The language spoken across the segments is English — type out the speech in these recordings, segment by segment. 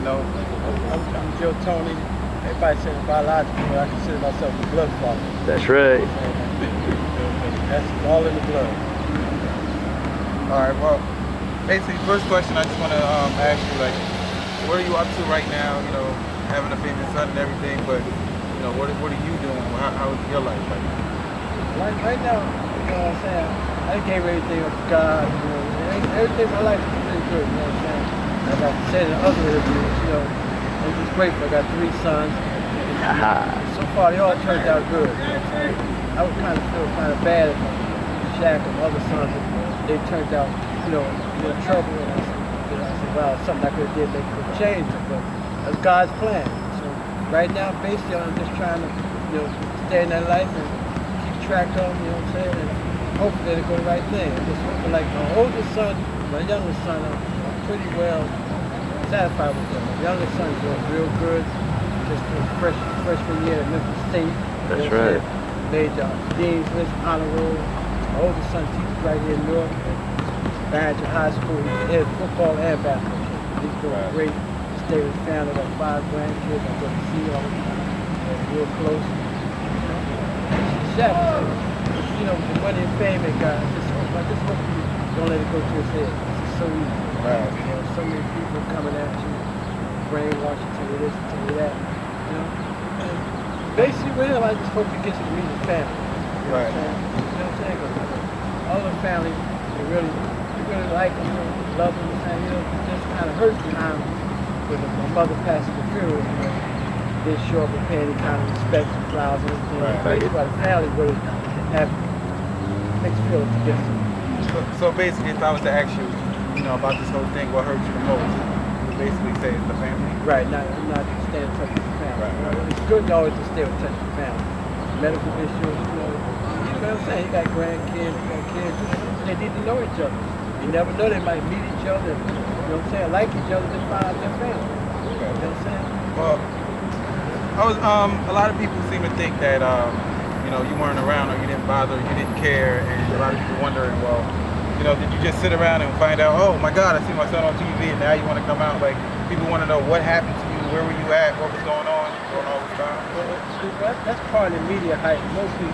know. I'm Joe Toney. Everybody says biological, but I consider myself a blood father. That's right. That's all in the blood. All right, well, basically, first question I just want to ask you, like, what are you up to right now? You know, having a famous son and everything, but, you know, what are you doing? How is your life right now? Right now, you know what I'm saying, I gave everything up to God, you know, everything in my life is pretty good, you know what I'm saying? Like I said in other interviews, you know, I'm just grateful. I got 3 sons. And so far, they all turned out good, you know what I'm saying? I would kind of feel kind of bad if Shaq and other sons, they turned out, you know, in trouble, and I said, well, something I could have did make could change it, but that's God's plan. So right now, basically, I'm just trying to, you know, stay in that life and keep track of them, you know what I'm saying, and hopefully they'll go the right thing. I'm just hoping, like my oldest son, my youngest son, I'm pretty well satisfied with them. My youngest son's doing real good, just for freshman year at Memphis State. That's right. Made the Dean's List honor roll. My oldest son teaches right here in Newark at Barrington High School. He did football and basketball. He's doing great. He stayed with his family, got 5 grandkids. I go to see all the time. Real close. Shaq, you know, the money and fame they got, I just hope you don't let it go to his head. It's so easy. Right. You know, so many people coming at you, brainwashing, tell you this, tell you that. You know? And basically with him, I just hope he gets to meet his family. You know what I'm saying? You know what I'm saying? Because all the family, they really like him, you know, love him, and you know, it just kind of hurts behind him. When my mother passed at the funeral, you know, didn't show up and pay any kind of respect and flowers and everything. Right. That's why the family really have mixed feelings against him. So basically, if I was to ask you, you know, about this whole thing, what hurt you the most? You would basically say it's the family? Right, I'm not staying in touch with the family. Right. You know, it's good to always to stay in touch with the family. Medical issues, you know what I'm saying? You got grandkids, you got kids, they need to know each other. You never know, they might meet each other, you know what I'm saying, like each other, then find out their family. You know what I'm saying? Well, a lot of people seem to think that, you know, you weren't around or you didn't bother, or you didn't care, and a lot of people wondering, well, you know, did you just sit around and find out, oh my God, I see my son on TV and now you want to come out? Like, people want to know what happened to you, where were you at, what was going on during all this time? Well, that's part of the media hype. Most people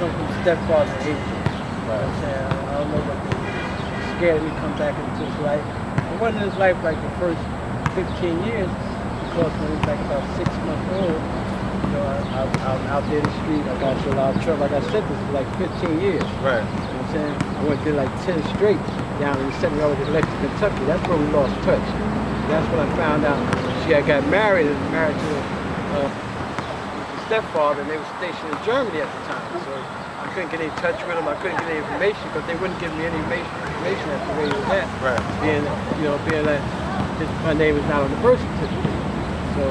come from stepfather age. You know what I'm saying? I don't know what they're scared of me come back into his life. It wasn't his life like the first 15 years, because when he was like about 6 months old, you know, I was out there in the street, I got into a lot of trouble. Like I said, this was like 15 years. Right. You know what I'm saying? I went through like 10 straight down in the 7-year-old Electric, Kentucky. That's where we lost touch. That's when I found out she had got married and married to a stepfather, and they were stationed in Germany at the time. So I couldn't get any touch with them. I couldn't get any information because they wouldn't give me any information as to where he was at. Right. Being that my name is not on the birth certificate. So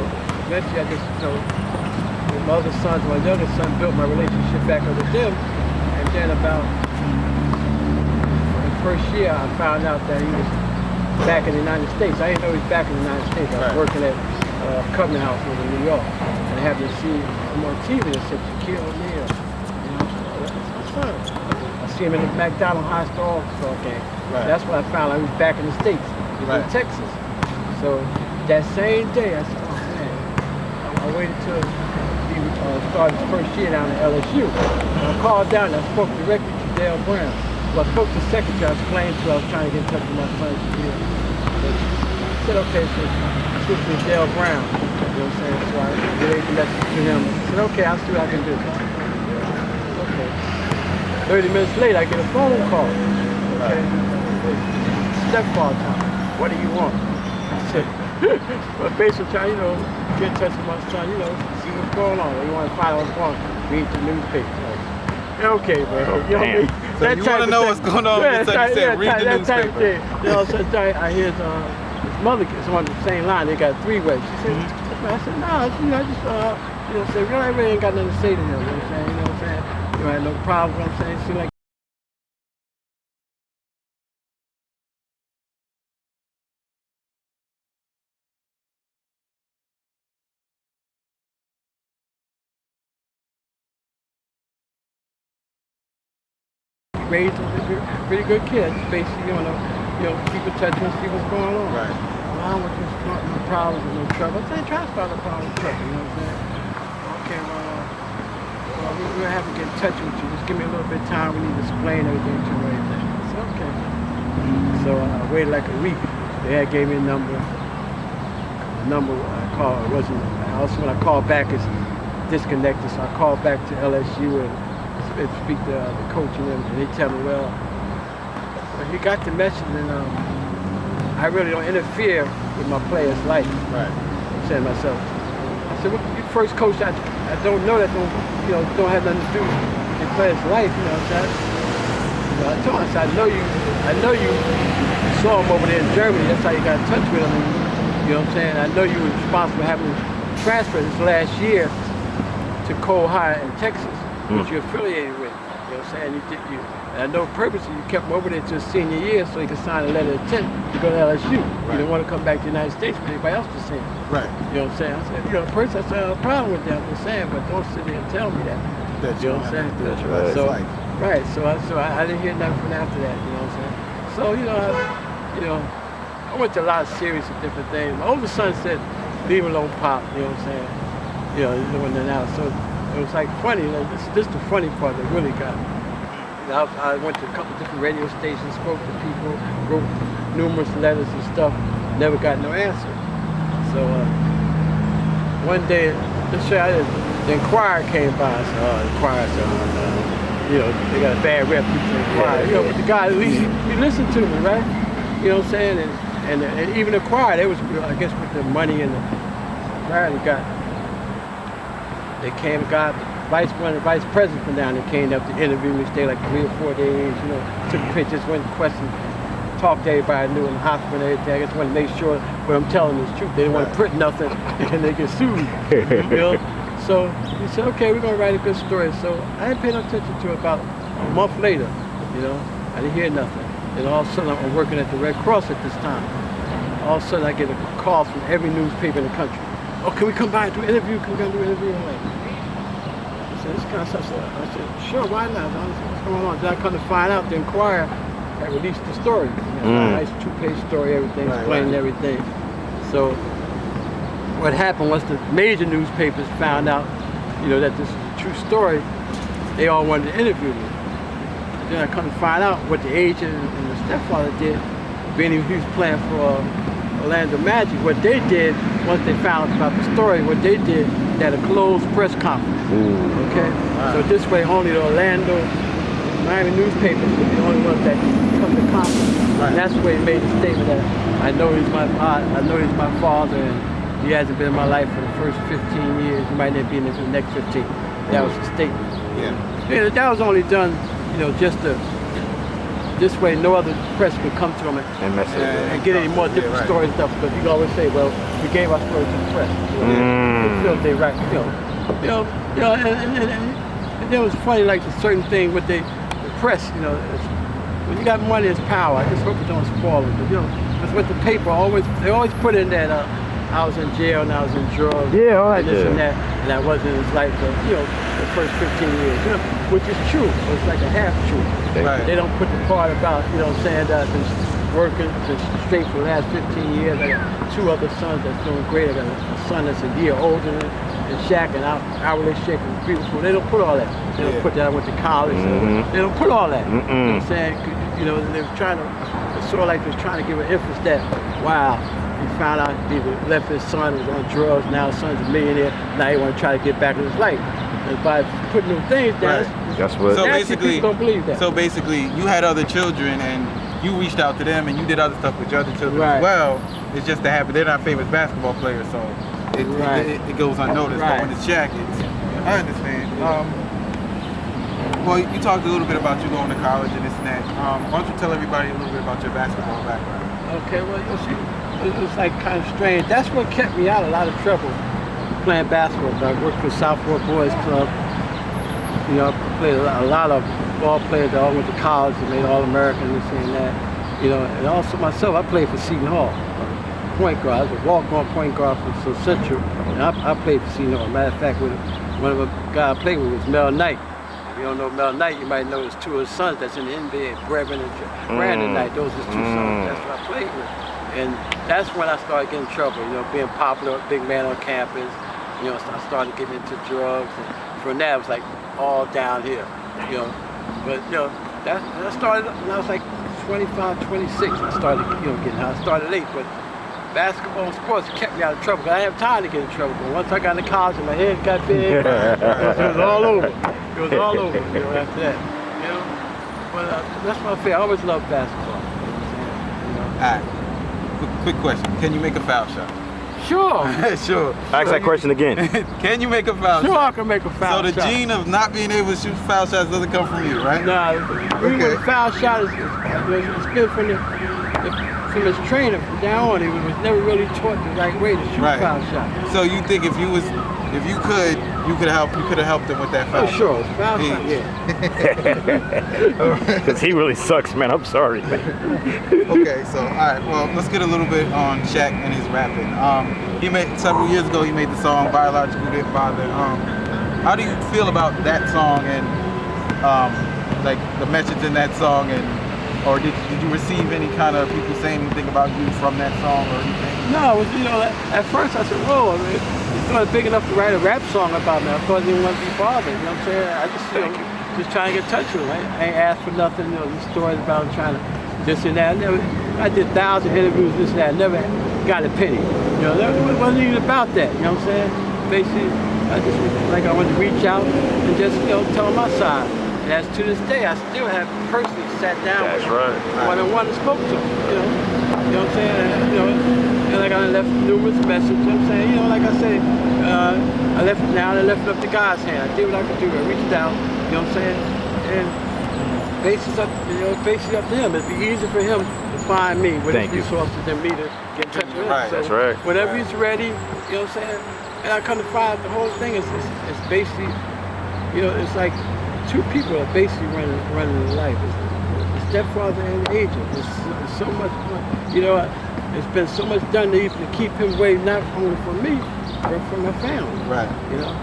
eventually I just, you know, with my other sons, my youngest son built my relationship back up with them. And then about the first year I found out that he was back in the United States. I didn't know he was back in the United States. I was working at Covenant House in New York. And I happened to see him on TV and said, Shaquille O'Neal. You know, that's my son. I see him in the McDonald High School All-Star game. Right. That's when I found out he was back in the States. He was in Texas. So that same day, I said, oh man, I waited till he started his first year down at LSU. And I called down and I spoke directly to Dale Brown. Well, I spoke to the secretary, I explained to her I was trying to get in touch with my son. I said, okay, so this is Dale Brown. You know what I'm saying? So I relayed the message to him. I said, okay, I'll see what I can do. Okay. 30 minutes later, I get a phone call. Okay. Stepfather time. What do you want? I said, well, basically trying, you know, get in touch with my son, you know, see what's going on. You want to find out what's going on, read the newspaper. Okay, bro. You know what I mean? So you want to know what's going on, so you said read the newspaper. You know, so I hear his mother gets on the same line. They got 3-way. She said, I said, no, you know, I just, you know, say, really, I really ain't got nothing to say to him. You know what I'm saying? You know what I'm saying? You know, I had no problem. You know what I'm saying? She like. Raised a pretty good kid. Basically, you know, keep in touch and see what's going on. Right. Mom, with this no problems and no trouble. I ain't trying to start no problems and trouble, you know what I'm saying? Okay, well, we're gonna have to get in touch with you. Just give me a little bit of time. We need to explain everything to you. Everything. I said, okay. So I waited like a week. They had gave me a number. The number I called wasn't. Also, when I called back, it's disconnected. So I called back to LSU and speak to the coach and them, and they tell me, well, you got the message, and I really don't interfere with my players' life. Right. I'm saying to myself. I said, well, you first coach I don't know that don't have nothing to do with your players' life. You know what I'm saying? I told him, I said, I know you saw him over there in Germany. That's how you got in touch with him. You know what I'm saying? I know you were responsible for having him transfer this last year to Cole High in Texas, which you're affiliated with. You know what I'm saying? And I know purposely you kept him over there to his senior year so he could sign a letter of intent to go to LSU. Right. You didn't want to come back to the United States with anybody else to say it. Right. You know what I'm saying? I said, personally, I said, I have a problem with that. I'm just saying, but don't sit there and tell me that. You know what I'm saying? That's right. So, right. So I didn't hear nothing from after that. You know what I'm saying? So I went to a lot of series of different things. My older son said, "Leave him alone, Pop." You know what I'm saying? He's doing that now. So it was like funny. This is the funny part that really got me. I went to a couple different radio stations, spoke to people, wrote numerous letters and stuff, never got no answer. So one day, the Inquirer came by. I said, the Inquirer said, they got a bad rep, people Inquirer. But the guy, at least he listened to me, right? You know what I'm saying? And even the Inquirer, they was, I guess, with the money and the Inquirer they came and got one of the vice presidents from down there came up to interview me, stayed like 3 or 4 days, took pictures, went and questioned, talked to everybody I knew in the hospital and everything. I just wanted to make sure what I'm telling is true. They didn't want to print nothing and they get sued. So he said, okay, we're gonna write a good story. So I didn't pay no attention to it. About a month later, I didn't hear nothing. And all of a sudden I'm working at the Red Cross at this time. All of a sudden I get a call from every newspaper in the country. Oh, can we come by and do an interview? Can we come do an interview? I'm like, this kind of stuff. I said, sure, why not? What's going on? Then I come to find out the Inquirer had released the story. A nice 2-page story, everything, explaining everything. So what happened was the major newspapers found out, that this is a true story. They all wanted to interview me. And then I come to find out what the agent and the stepfather did, being he was playing for Orlando Magic. What they did, once they found out about the story, what they did, they had a closed press conference. Okay? Wow. So this way only the Orlando, Miami newspapers would be the only ones that come to conference. Right. And that's where he made the statement that I know he's my father, and he hasn't been in my life for the first 15 years. He might not be in it for the next 15. That was the statement. Yeah. That was only done, just to this way no other press could come to him and get any more different stories and stuff, because you always say, well, we gave our story to the press. They feel they right, and it was funny, like the certain thing with the press, when you got money, it's power. I just hope it don't spoil it. But, because with the paper, they always put in that I was in jail and I was in drugs. Yeah, all right. And that wasn't his life for, the first 15 years, which is true. It's like a half truth. Right. They don't put the part about, saying that I've been working straight for the last 15 years. I got 2 other sons that's doing great. I got a son that's a year older than Shaq, and our relationship is beautiful. They don't put all that. They don't put that I went to college. They don't put all that. You know what I'm saying? They're trying to, it's sort of like they're trying to give an emphasis that, wow, he found out he left his son, was on drugs, now his son's a millionaire, now he want to try to get back in his life. And by putting them things down, that's what. So basically, people don't believe that. So basically, you had other children and you reached out to them and you did other stuff with your other children as well. It's just that happen. They're not famous basketball players, so it goes unnoticed. But when it's Shaq, I understand. Well, you talked a little bit about you going to college and this and that. Why don't you tell everybody a little bit about your basketball background? Okay, well, it was like kind of strange. That's what kept me out of a lot of trouble playing basketball. I worked for South Fork Boys Club. I played a lot of ball players that all went to college and made All-American and this and that. And also myself, I played for Seton Hall, point guard. I was a walk-on point guard for South Central, and I played for Seton Hall. Matter of fact, one of the guys I played with was Mel Knight. If you don't know Mel Knight, you might know there's 2 of his sons that's in the NBA, Brevin and Brandon Knight. Those are his 2 sons. That's what I played with. And that's when I started getting in trouble, you know, being popular, big man on campus. You know, I started getting into drugs, and from that it was like all downhill, you know. But you know, that started when I was like 25, 26. I started, you know, getting out. I started late, but basketball and sports kept me out of trouble. 'Cause I didn't have time to get in trouble. But once I got into college and my head got big, it was all over. It was all over, you know, after that. You know, but that's my favorite. I always loved basketball. You know? All right. Quick question. Can you make a foul shot? Sure. Sure. Ask that question again. Can you make a foul Sure, shot? I can make a foul So the shot. gene of not being able to shoot foul shots doesn't come from you, right? Nah, Okay. the foul shot it's been from his trainer from down on. He was never really taught the right way to shoot foul shots. So you think if you could have helped him with that foul Oh, sure, foul Yeah. shot, yeah. Because he really sucks, man. I'm sorry. Okay, so all right, well, let's get a little bit on Shaq and his rapping. He made several years ago. He made the song "Biological Didn't Bother." How do you feel about that song and like the message in that song, and or did you receive any kind of people saying anything about you from that song or anything? No, it was, you know, at first I said, whoa, I mean, he's not big enough to write a rap song about me. I thought he didn't want to be bothered, you know what I'm saying? I just, you know, just trying to get in touch with him. I ain't asked for nothing, you know, these stories about him trying to this and that. I did thousands of interviews, this and that. I never got a penny. You know, it wasn't even about that, you know what I'm saying? Basically, I just, like, I wanted to reach out and just, you know, tell him my side. And as to this day, I still have personally sat down with him one-on-one and spoke to him, you know? You know what I'm saying? And, you know, and like I left numerous messages, you know what I'm saying? You know, like I said, I left it up to God's hand. I did what I could do. I reached out, you know what I'm saying? And basically up to him. It'd be easier for him to find me with his resources than me to get in touch with him. Right, so that's right. Whenever he's ready, you know what I'm saying? And I come to find the whole thing is basically, you know, it's like two people are basically running his life. It's stepfather and the agent. It's so much, you know, it's been so much done to keep him away, not only from me, but from my family. Right. You know,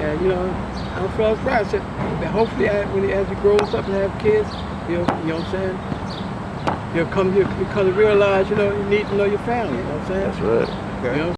and you know, I don't feel right. I said, hopefully, as he grows up and have kids, you know what I'm saying? He'll come to realize, you know, you need to know your family. You know what I'm saying? That's right. Okay. You know,